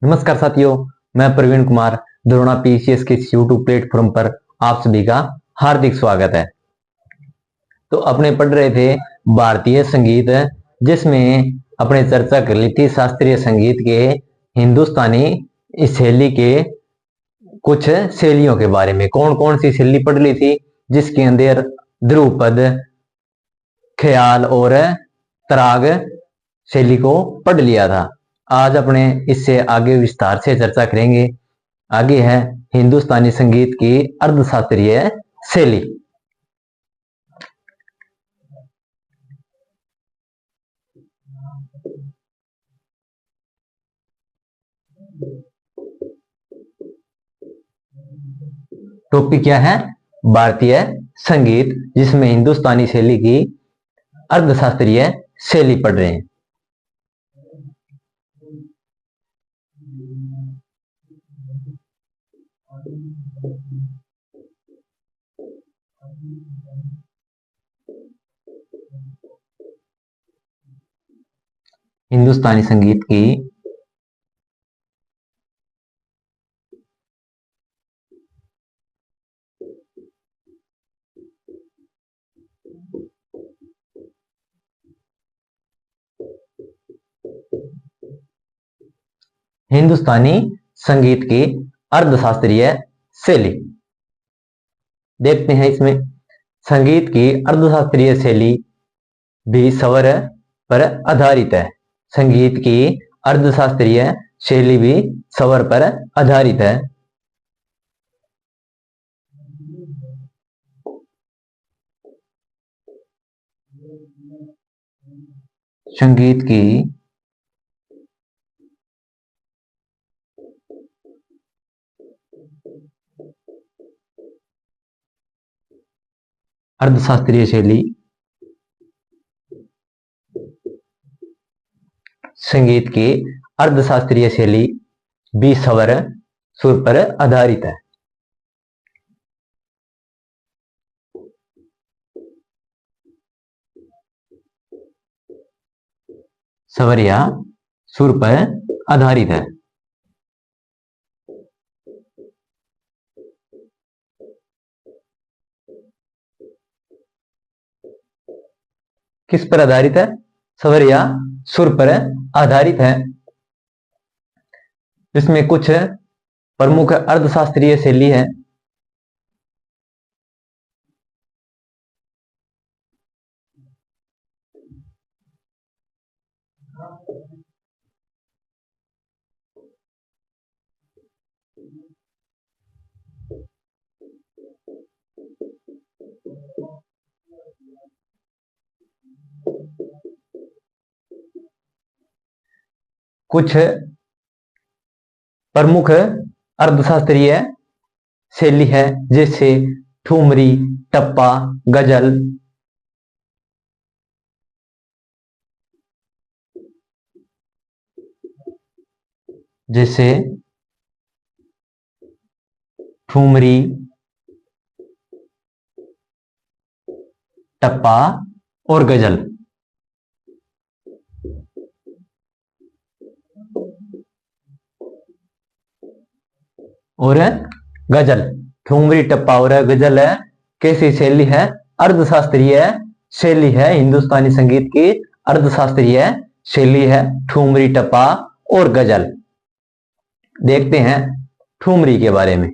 नमस्कार साथियों, मैं प्रवीण कुमार द्रोणा पीसीएस के यूट्यूब प्लेटफॉर्म पर आप सभी का हार्दिक स्वागत है। तो अपने पढ़ रहे थे भारतीय संगीत, जिसमें अपने चर्चा कर ली थी शास्त्रीय संगीत के हिंदुस्तानी शैली के कुछ शैलियों के बारे में। कौन कौन सी शैली पढ़ ली थी, जिसके अंदर ध्रुपद, ख्याल और तराग शैली को पढ़ लिया था। आज अपने इससे आगे विस्तार से चर्चा करेंगे। आगे है हिंदुस्तानी संगीत की अर्धशास्त्रीय शैली। टॉपिक क्या है? भारतीय संगीत, जिसमें हिंदुस्तानी शैली की अर्धशास्त्रीय शैली पढ़ रहे हैं। हिंदुस्तानी संगीत की हिंदुस्तानी संगीत की अर्धशास्त्रीय शैली देखते हैं। इसमें संगीत की अर्धशास्त्रीय शैली भी स्वर पर आधारित है। संगीत की अर्धशास्त्रीय शैली भी स्वर पर आधारित है। संगीत की अर्धशास्त्रीय शैली संगीत की अर्धशास्त्रीय शैली भी स्वर सुर पर आधारित है। स्वर या सुर पर आधारित है। किस पर आधारित है? स्वर या सुर पर आधारित है। इसमें कुछ प्रमुख अर्धशास्त्रीय शैली है। कुछ प्रमुख अर्धशास्त्रीय शैली है, जैसे ठुमरी, टप्पा, गजल। जैसे ठुमरी, टप्पा और गजल। और गजल, ठुमरी, टप्पा और गजल है कैसी शैली है? अर्धशास्त्रीय शैली है। हिंदुस्तानी संगीत की अर्धशास्त्रीय शैली है ठुमरी, टप्पा और गजल। देखते हैं ठुमरी के बारे में।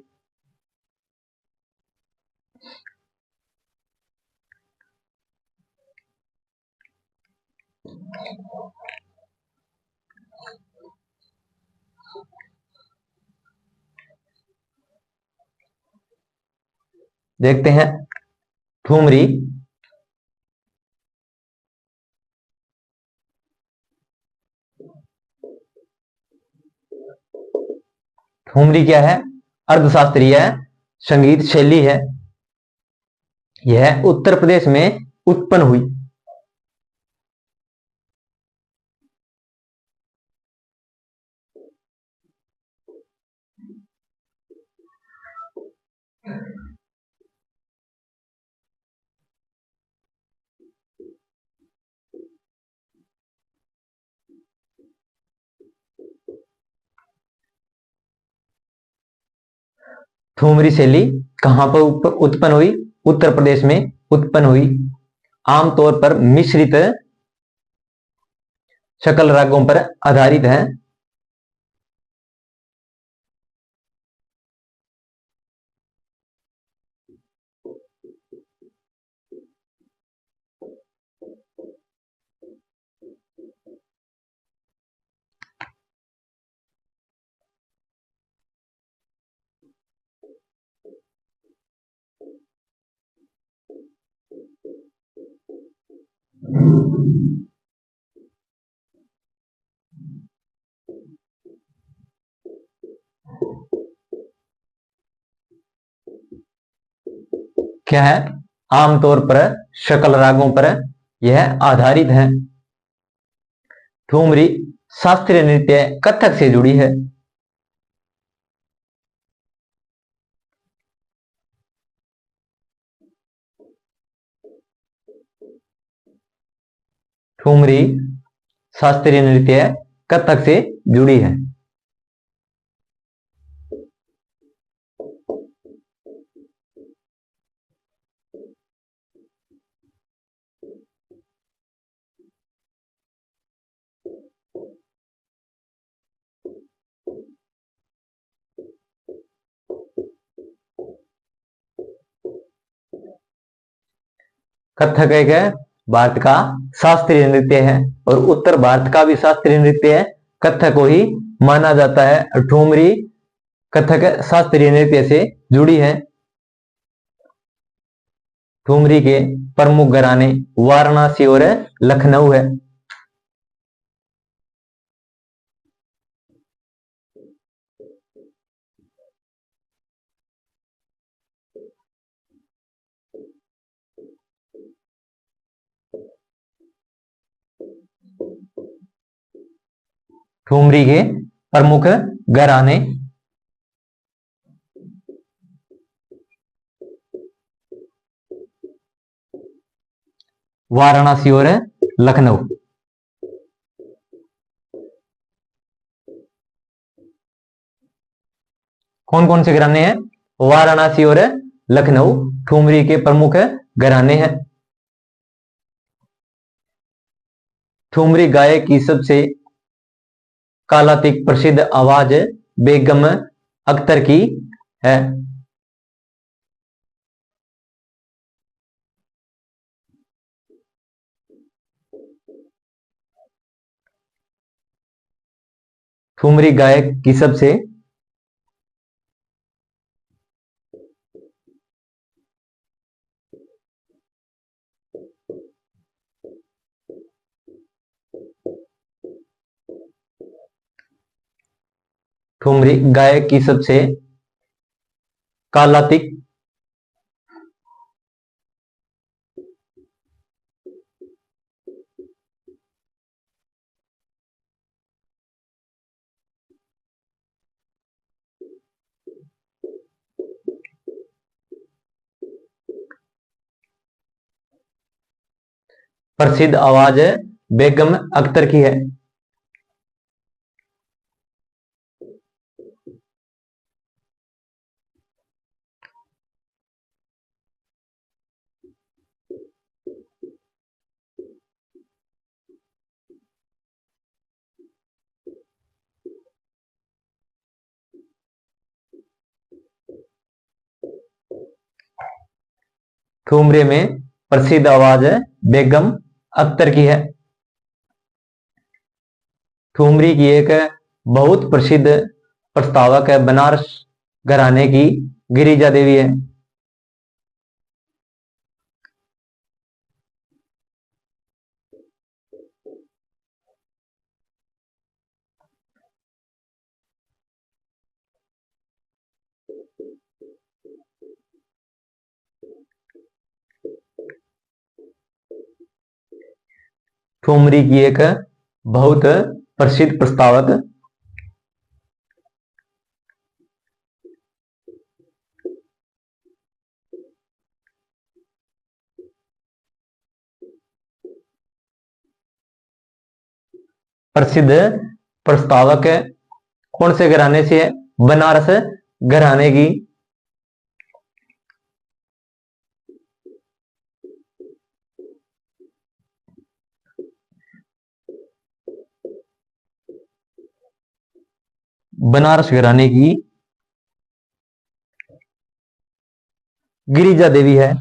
देखते हैं ठुमरी। ठुमरी क्या है? अर्धशास्त्रीय संगीत शैली है। यह उत्तर प्रदेश में उत्पन्न हुई। ठुमरी शैली कहां पर उत्पन्न हुई? उत्तर प्रदेश में उत्पन्न हुई। आमतौर पर मिश्रित शकल रागों पर आधारित है। क्या है? आमतौर पर शकल रागों पर यह आधारित है। ठुमरी शास्त्रीय नृत्य कथक से जुड़ी है। ठुमरी शास्त्रीय नृत्य कथक से जुड़ी है। कथक एक भारत का शास्त्रीय नृत्य है और उत्तर भारत का भी शास्त्रीय नृत्य है। कथक को ही माना जाता है। ठुमरी कथक शास्त्रीय नृत्य से जुड़ी है। ठुमरी के प्रमुख घराने वाराणसी और लखनऊ है। ठुमरी के प्रमुख घराने वाराणसी और लखनऊ। कौन कौन से घराने हैं? वाराणसी और लखनऊ ठुमरी के प्रमुख घराने हैं। ठुमरी गायक की सबसे कालातीत प्रसिद्ध आवाज बेगम अख्तर की है। ठुमरी गायक की सबसे ठुमरी गायक की सबसे कालातीत प्रसिद्ध आवाज बेगम अख्तर की है। ठुमरी में प्रसिद्ध आवाज बेगम अख्तर की है। ठुमरी की एक बहुत प्रसिद्ध प्रस्तावक है बनारस घराने की गिरिजा देवी है। ठुमरी की एक बहुत प्रसिद्ध प्रस्तावक प्रसिद्ध प्रस्तावक कौन से घराने से है? बनारस घराने की बनारस घराने की गिरिजा देवी है।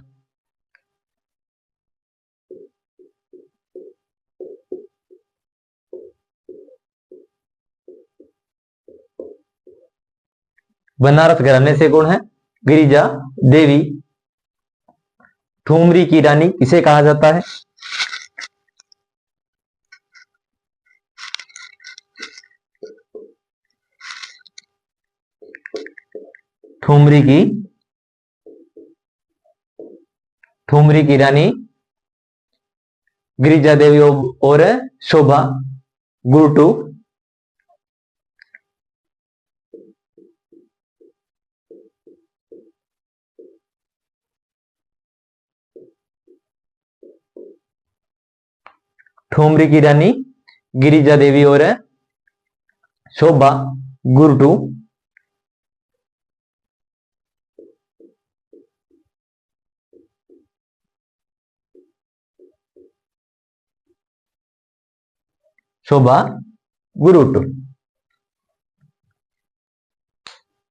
बनारस घराने से कौन है? गिरिजा देवी। ठुमरी की रानी किसे कहा जाता है? ठुमरी की रानी गिरिजा देवी और शोभा गुरटू। ठुमरी की रानी गिरिजा देवी और शोभा गुरटू। शोभा गुरुटू।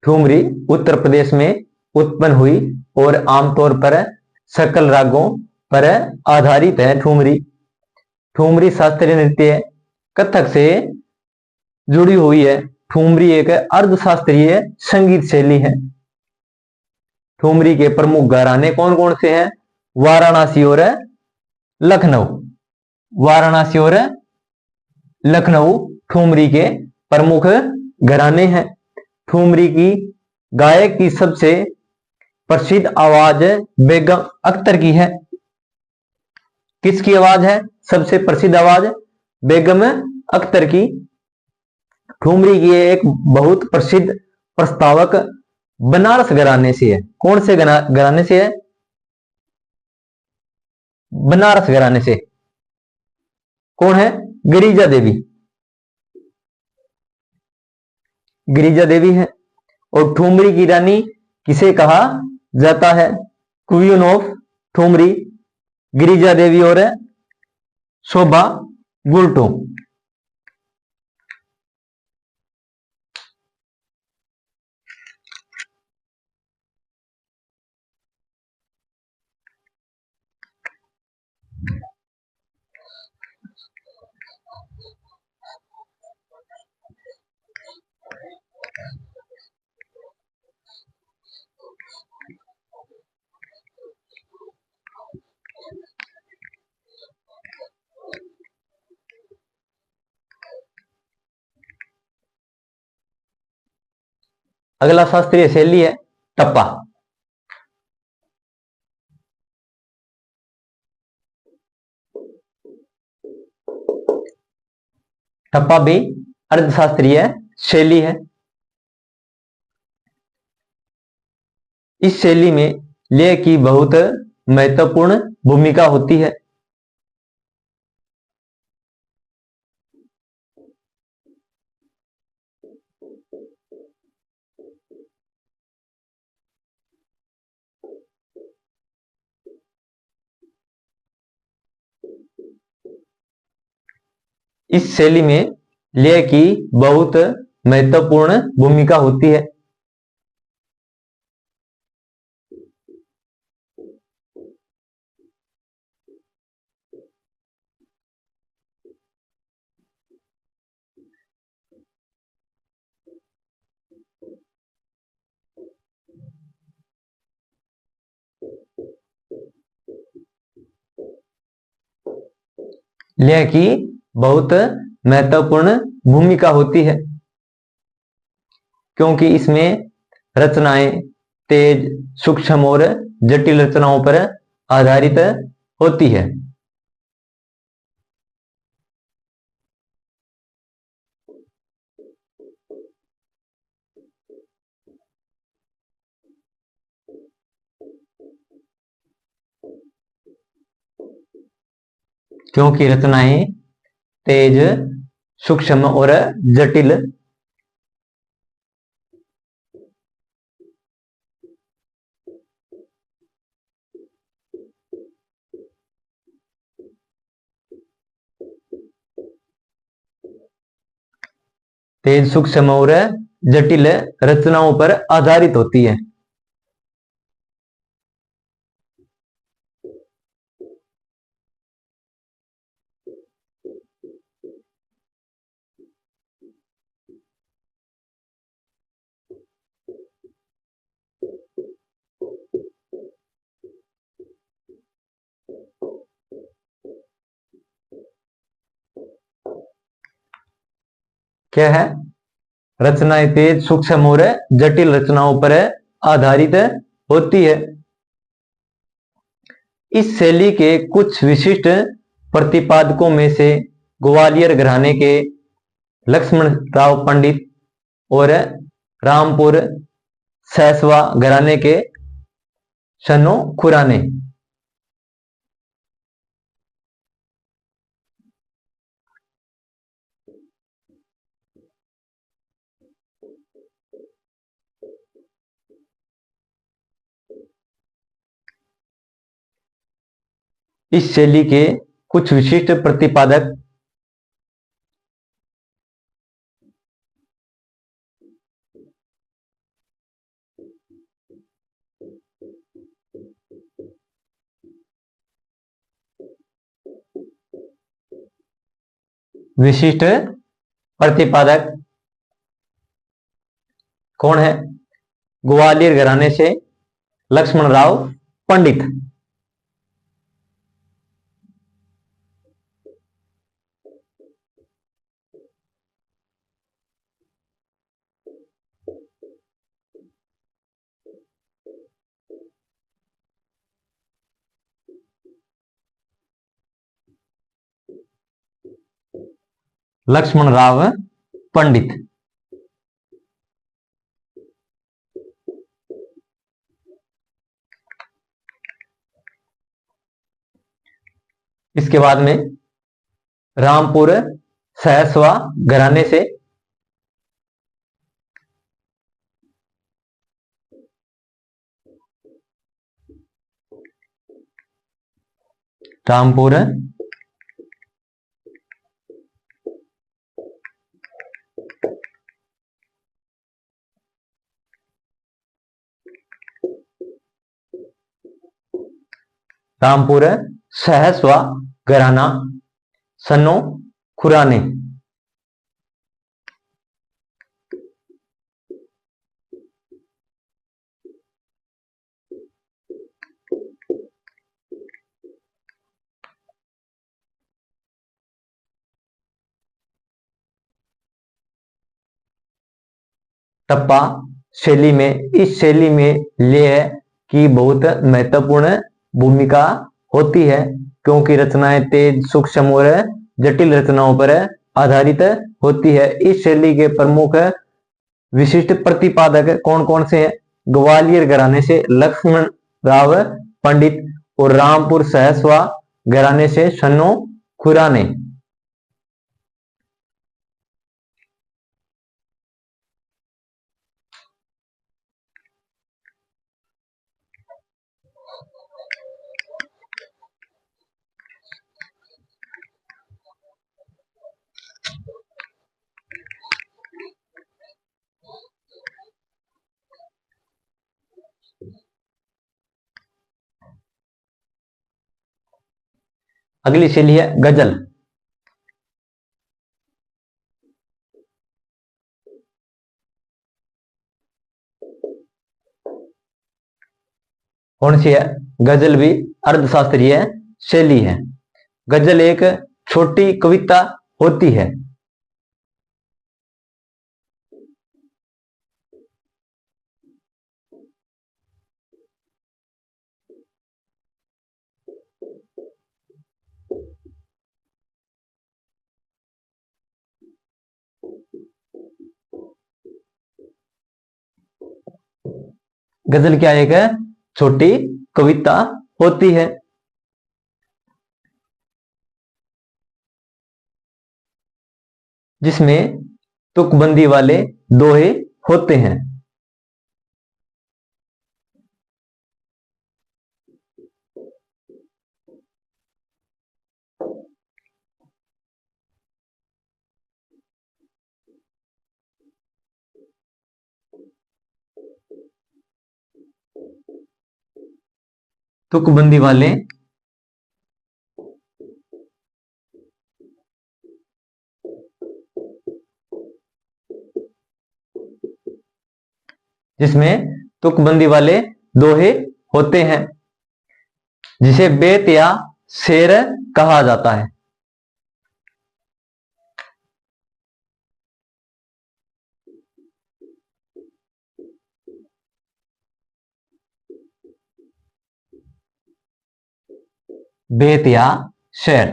ठुमरी उत्तर प्रदेश में उत्पन्न हुई और आमतौर पर सकल रागों पर आधारित है। ठुमरी शास्त्रीय नृत्य कथक से जुड़ी हुई है। ठुमरी एक अर्धशास्त्रीय संगीत शैली है। ठुमरी के प्रमुख घराने कौन कौन से हैं? वाराणसी और लखनऊ। वाराणसी और लखनऊ ठुमरी के प्रमुख घराने हैं। ठुमरी की गायक की सबसे प्रसिद्ध आवाज बेगम अख्तर की है। किसकी आवाज है सबसे प्रसिद्ध आवाज? बेगम अख्तर की। ठुमरी की एक बहुत प्रसिद्ध प्रस्तावक बनारस घराने से है। कौन से घराने से है? बनारस घराने से। कौन है? गिरिजा देवी। गिरिजा देवी है। और ठुमरी की रानी किसे कहा जाता है? क्वीन ऑफ ठुमरी गिरिजा देवी और शोभा गुरटू। अगला शास्त्रीय शैली है टप्पा। टप्पा भी अर्धशास्त्रीय शैली है। इस शैली में लय की बहुत महत्वपूर्ण भूमिका होती है। इस शैली में लय की बहुत महत्वपूर्ण भूमिका होती है। लय की बहुत महत्वपूर्ण भूमिका होती है क्योंकि इसमें रचनाएं तेज, सूक्ष्म और जटिल रचनाओं पर आधारित होती है। क्योंकि रचनाएं तेज, सूक्ष्म और जटिल तेज, सूक्ष्म और जटिल रचनाओं पर आधारित होती है। क्या है? रचनाएं तेज, सूक्ष्म और जटिल रचनाओं पर आधारित होती है। इस शैली के कुछ विशिष्ट प्रतिपादकों में से ग्वालियर घराने के लक्ष्मण राव पंडित और रामपुर सैसवा घराने के शनो खुराने। इस शैली के कुछ विशिष्ट प्रतिपादक विशिष्ट प्रतिपादक कौन है? ग्वालियर घराने से लक्ष्मण राव पंडित। लक्ष्मण राव पंडित। इसके बाद में रामपुर सहसवा घराने से रामपुर रामपुर सहसवा घराना सन्नो खुराने। टप्पा शैली में, इस शैली में लेह की बहुत महत्वपूर्ण भूमिका होती है क्योंकि रचनाएं तेज, सूक्ष्म और जटिल रचनाओं पर आधारित होती है। इस शैली के प्रमुख विशिष्ट प्रतिपादक कौन कौन से हैं? ग्वालियर घराने से लक्ष्मण राव पंडित और रामपुर सहसवा घराने से शन्नो खुराने। अगली शैली है गजल। कौन सी है? गजल भी अर्धशास्त्रीय शैली है। गजल एक छोटी कविता होती है। गजल क्या एक छोटी कविता होती है जिसमें तुकबंदी वाले दोहे होते हैं। तुकबंदी वाले जिसमें तुकबंदी वाले दोहे होते हैं, जिसे बेत या शेर कहा जाता है। बेत या शेर।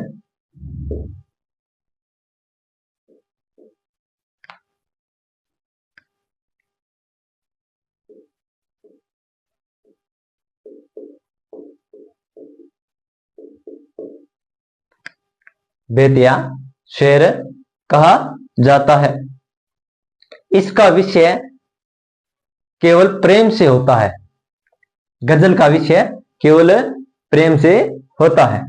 बेत या शेर कहा जाता है। इसका विषय केवल प्रेम से होता है। गजल का विषय केवल प्रेम से होता है।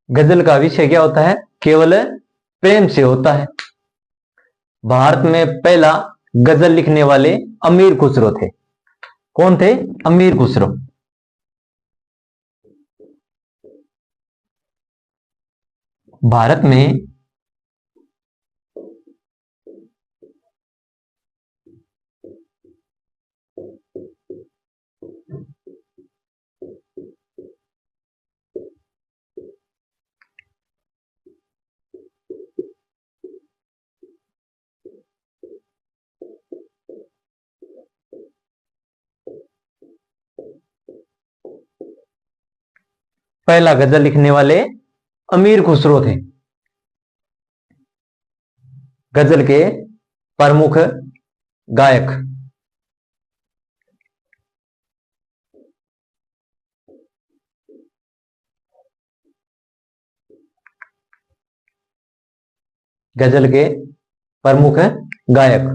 गजल का विषय क्या होता है? केवल प्रेम से होता है। भारत में पहला गजल लिखने वाले अमीर खुसरो थे। कौन थे? अमीर खुसरो। भारत में पहला गजल लिखने वाले अमीर खुसरो थे। गजल के प्रमुख गायक गजल के प्रमुख गायक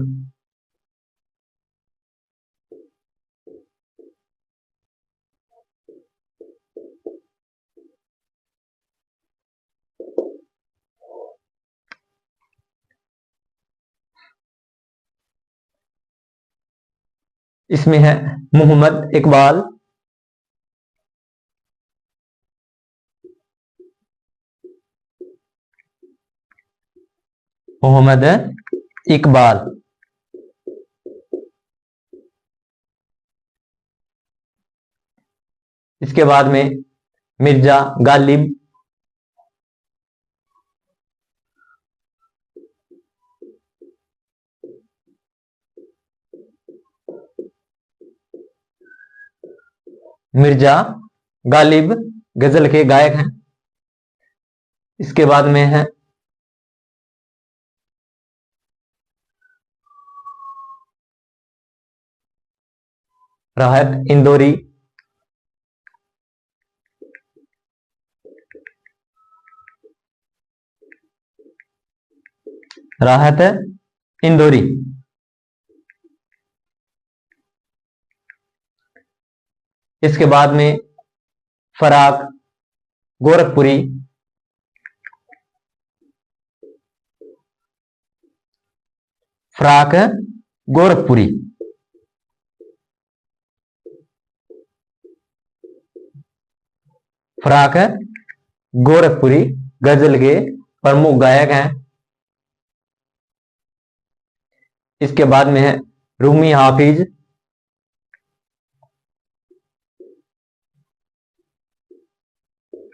इसमें है मोहम्मद इकबाल, मोहम्मद इकबाल, इसके बाद में मिर्जा गालिब, मिर्जा गालिब गजल के गायक हैं। इसके बाद में है राहत इंदौरी, राहत इंदौरी। इसके बाद में फराक गोरखपुरी, फराक गोरखपुरी। फराक गोरखपुरी गजल के प्रमुख गायक हैं। इसके बाद में है रूमी हाफिज,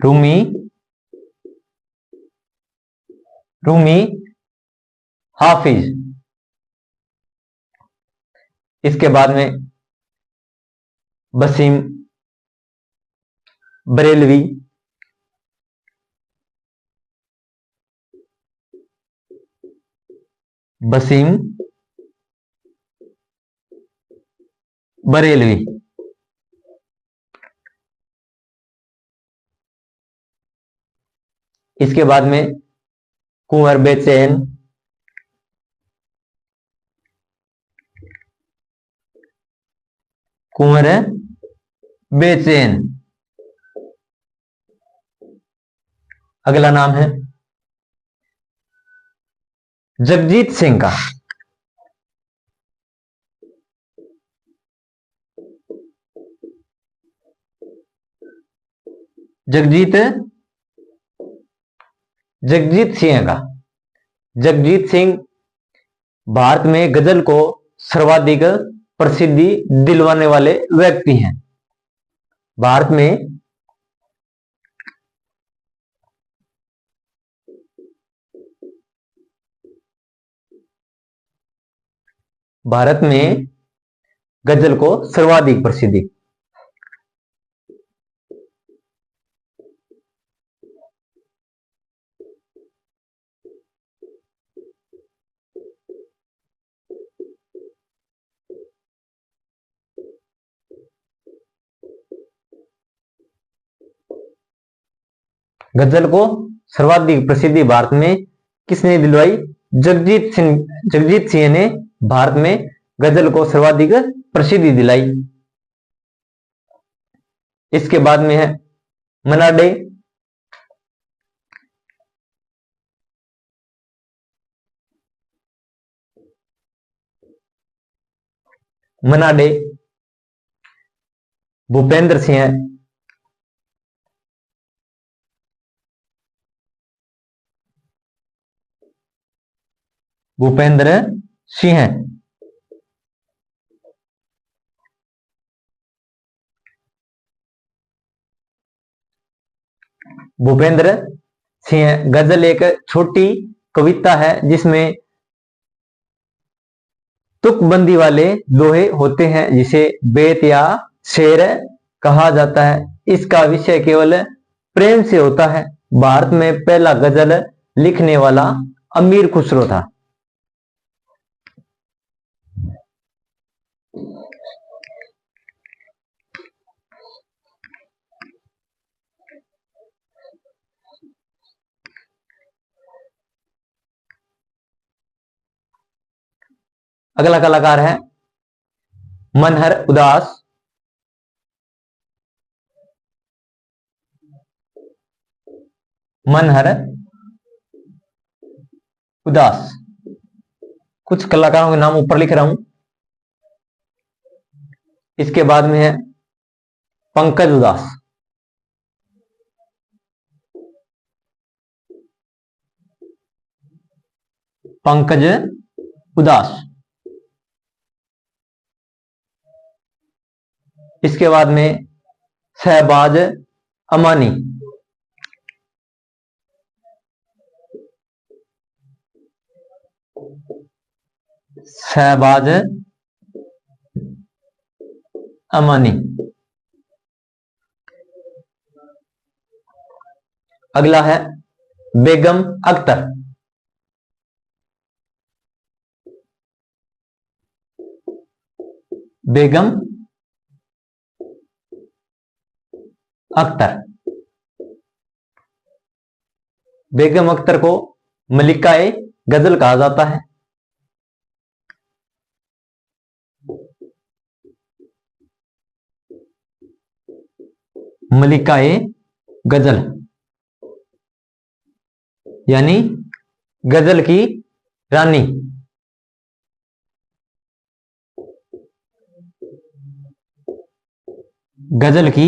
रूमी रूमी हाफिज। इसके बाद में वसीम बरेलवी, वसीम बरेलवी। इसके बाद में कुंवर बेचैन, कुंवर बेचैन। अगला नाम है जगजीत सिंह का। जगजीत सिंह का। जगजीत सिंह भारत में गजल को सर्वाधिक प्रसिद्धि दिलवाने वाले व्यक्ति हैं। भारत में गजल को सर्वाधिक प्रसिद्धि। गजल को सर्वाधिक प्रसिद्धि भारत में किसने दिलवाई? जगजीत सिंह ने भारत में गजल को सर्वाधिक प्रसिद्धि दिलाई। इसके बाद में है मन्ना डे। मन्ना डे भूपेंद्र सिंह, भूपेंद्र सिंह। भूपेंद्र सिंह गजल एक छोटी कविता है जिसमें तुकबंदी वाले दोहे होते हैं, जिसे बेत या शेर कहा जाता है। इसका विषय केवल प्रेम से होता है। भारत में पहला गजल लिखने वाला अमीर खुसरो था। अगला कलाकार है मनहर उदास। मनहर उदास। कुछ कलाकारों के नाम ऊपर लिख रहा हूं। इसके बाद में है पंकज उदास। पंकज उदास। इसके बाद में शहबाज अमानी। शहबाज अमानी। अगला है बेगम अख्तर। बेगम अख्तर। बेगम अख्तर को मलिकाए गजल कहा जाता है। मलिकाए गजल यानी गजल की रानी। गजल की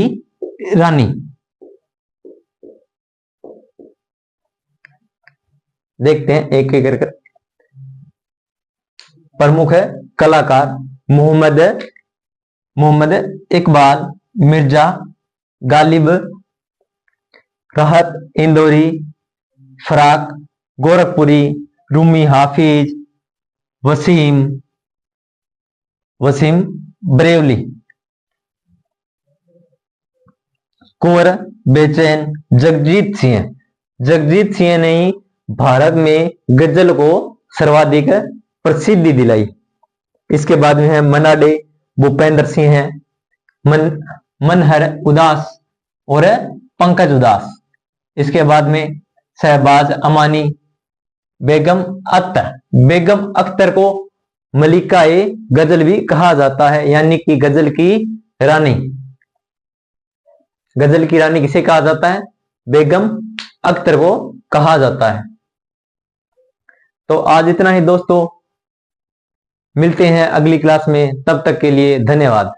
रानी। देखते हैं एक एक करके। प्रमुख है कलाकार मोहम्मद इकबाल, मिर्जा गालिब, राहत इंदौरी, फराक गोरखपुरी, रूमी हाफिज, वसीम बरेवली। कुंवर बेचैन जगजीत सिंह ने ही भारत में गजल को सर्वाधिक प्रसिद्धि दिलाई। इसके बाद में है मन्ना डे, भूपेंद्र सिंह है, मनहर उदास और पंकज उदास। इसके बाद में शहबाज अमानी, बेगम अख्तर। बेगम अख्तर को मलिका-ए गजल भी कहा जाता है, यानी कि गजल की रानी। गजल की रानी किसे कहा जाता है? बेगम अख्तर को कहा जाता है। तो आज इतना ही दोस्तों, मिलते हैं अगली क्लास में, तब तक के लिए धन्यवाद।